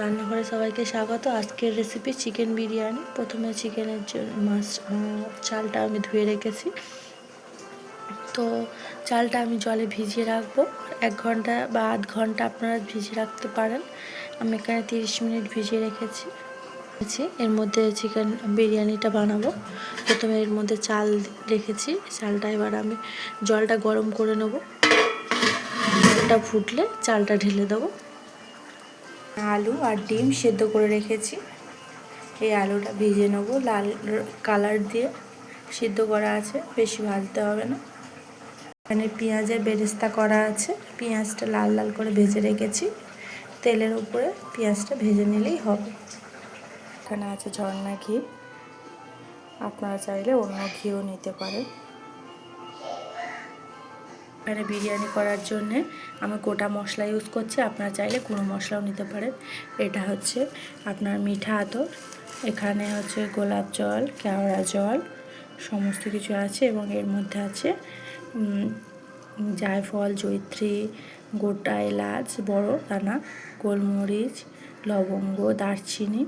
রান্নাঘরে সবাইকে স্বাগত। আজকের রেসিপি চিকেন বিরিয়ানি। প্রথমে চিকেনের চালটা আমি ধুয়ে রেখেছি। তো চালটা আমি জলে ভিজিয়ে রাখবো 1 ঘন্টা বা আধ ঘন্টা, আপনারা ভিজিয়ে রাখতে পারেন। আমি এখানে 30 মিনিট ভিজিয়ে রেখেছি। এর মধ্যে চিকেন বিরিয়ানিটা বানাবো। প্রথমে এর মধ্যে চাল রেখেছি। চালটা এবার আমি জলটা গরম করে নেব। জলটা ফুটলে চালটা ঢেলে দেবো। আলু আর ডিম সেদ্ধ করে রেখেছি। এই আলুটা ভেজে নেবো লাল কালার দিয়ে। সিদ্ধ করা আছে, বেশি ভাজতে হবে না। এখানে পেঁয়াজের বেরেস্তা করা আছে। পেঁয়াজটা লাল লাল করে ভেজে রেখেছি। তেলের উপরে পেঁয়াজটা ভেজে নিলেই হবে। এখানে আছে ঝর্ণা ঘি, আপনারা চাইলে অন্য ঘিও নিতে পারেন। এখানে বিরিয়ানি করার জন্যে আমি গোটা মশলা ইউজ করছি, আপনারা চাইলে কোনো মশলাও নিতে পারেন। এটা হচ্ছে আপনার মিঠা আতর, এখানে হচ্ছে গোলাপ জল, কেওড়া জল সমস্ত কিছু আছে, এবং এর মধ্যে আছে জায়ফল, জয়িত্রী, গোটা এলাচ, বড় দানা, গোলমরিচ, লবঙ্গ, দারচিনি,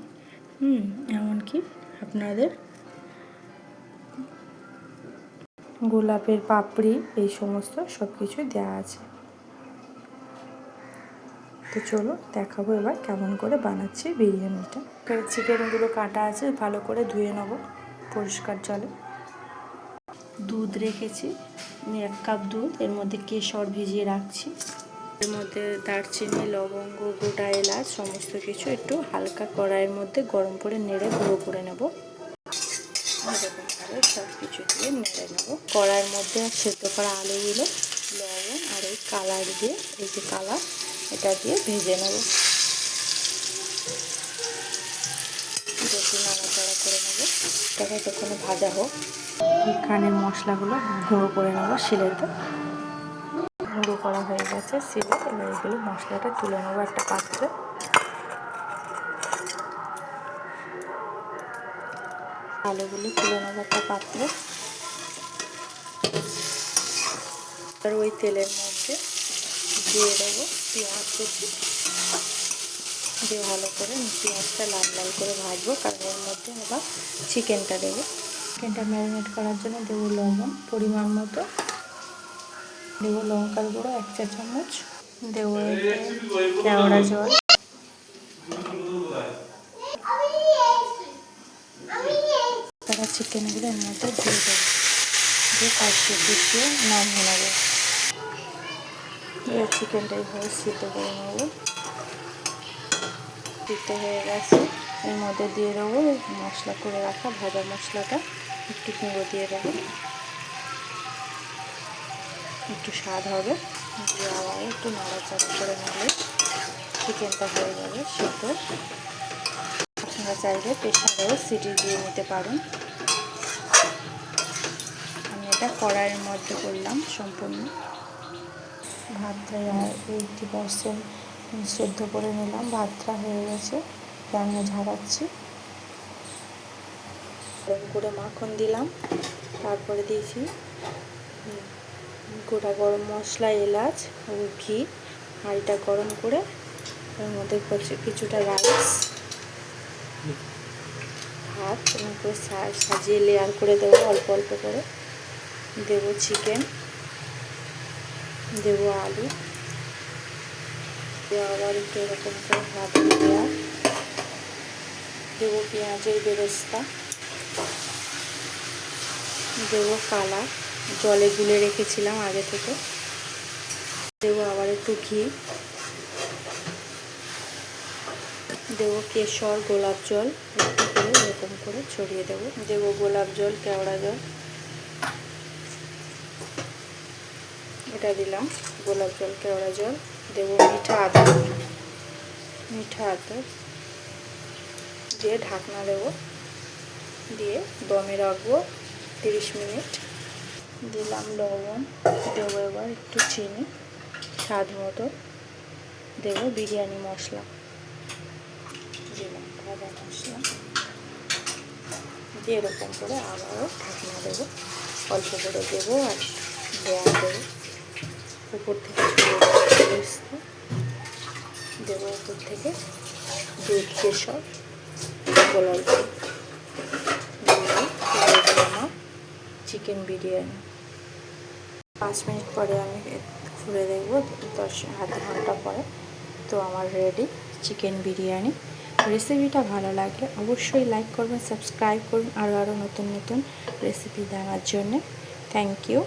এমনকি আপনাদের গোলাপের পাপড়ি, এই সমস্ত সব কিছু দেওয়া আছে। তো চলো দেখাবো এবার কেমন করে বানাচ্ছি বিরিয়ানিটা। চিকেনগুলো কাটা আছে, ভালো করে ধুয়ে নেবো পরিষ্কার জলে। দুধ রেখেছি 1 কাপ দুধ, এর মধ্যে কেশর ভিজিয়ে রাখছি। এর মধ্যে দারচিনি, লবঙ্গ, গোটা এলাচ সমস্ত কিছু একটু হালকা কড়াইয়ের মধ্যে গরম করে নেড়ে গুঁড়ো করে নেব। এরকমভাবে সব কিছু দিয়ে নেড়ে নেব। কড়াইয়ের মধ্যে সেদ্ধ করা আলুগুলো লবণ আর এই কালার দিয়ে, এই যে কালার, এটা দিয়ে ভেজে নেব। একটু নাড়াচাড়া করে নেব, এটাকে যতক্ষণ ভাজা হোক। এখানে মশলাগুলো গুঁড়ো করে নেব শিলেতে। গুঁড়ো করা হয়ে গেছে শিলে। এবার এগুলো মশলাটা তুলে নেবো একটা পাত্রে। আলুগুলো তুলে নেবো একটা পাত্রে। আর ওই তেলের মধ্যে দিয়ে দেবো পেঁয়াজ কুচি দিয়ে ভালো করে পেঁয়াজটা লাল লাল করে ভাজবো, কারণ এর মধ্যে আবার চিকেনটা দেবো। চিকেনটা ম্যারিনেট করার জন্য দেবো লবণ পরিমাণ মতো, দেবো লঙ্কার গুঁড়ো 1 চা চামচ, দেবো কেওড়া জল, তারা চিকেনগুলো এর মধ্যে দিয়ে দেবো, দিয়ে কষিয়ে নামিয়ে নেবো। এবার চিকেনটা এইভাবে সিদ্ধ করে নেবো। সিদ্ধ হয়ে গেছে, এর মধ্যে দিয়ে দেবো মশলা করে রাখা ভাজা মশলাটা, একটু গুঁড়ো দিয়ে দেবো, একটু স্বাদ হবে। দিয়ে আবার একটু নাড়াচাড়া করে নিলে চিকেনটা হয়ে যাবে সিদ্ধ। আপনারা চাইলে প্রেসারেও সিটি দিয়ে নিতে পারেন। আমি এটা কড়াইয়ের মধ্যে করলাম সম্পূর্ণ। ভাতটা 80% সেদ্ধ করে নিলাম। ভাতটা হয়ে গেছে, রান্না ঝাড়াচ্ছি। গরম করে মাখন দিলাম, তারপরে দিয়েছি গোটা গরম মশলা, এলাচ ও ঘি। হাঁড়িটা গরম করে এর মধ্যে কিছুটা রাইস, ভাত এরকম করে সাজিয়ে লেয়ার করে দেবো। অল্প অল্প করে দেবো চিকেন, দেবো আলু, আবার একটু এরকম করে ভাত লেয়ার দেবো, পেঁয়াজের বেরেস্তা দেবো, কালা জলে গুলে রেখেছিলাম আগে থেকে, দেবো আবার একটু ঘি, দেবো কেশর, গোলাপ জল একটু করে এরকম করে ছড়িয়ে দেবো, দেবো গোলাপ জল, কেওড়া জল, এটা দিলাম গোলাপ জল, কেওড়া জল, দেবো মিঠা আতর দিয়ে ঢাকনা দেবো, দিয়ে দমে রাখবো 30 মিনিট। দিলাম লবণ, দেবো এবার একটু চিনি স্বাদ মতো, দেবো বিরিয়ানি মশলা, দিলাম ভাজা মশলা, দিয়ে এরকম করে আবারও ঢাকনা দেবো। অল্প করে দেবো আর লেয়ার দেবো, উপর থেকে দেবো উপর থেকে দুধ কেশর গোলাপ জল আমার চিকেন বিরিয়ানি। 5 মিনিট পরে আমি খুলে দেখব, 10-আধা ঘন্টা পরে। তো আমার রেডি চিকেন বিরিয়ানি। রেসিপিটা ভালো লাগলে অবশ্যই লাইক করবেন, সাবস্ক্রাইব করুন আরও নতুন নতুন রেসিপি দেওয়ার জন্যে। Thank you.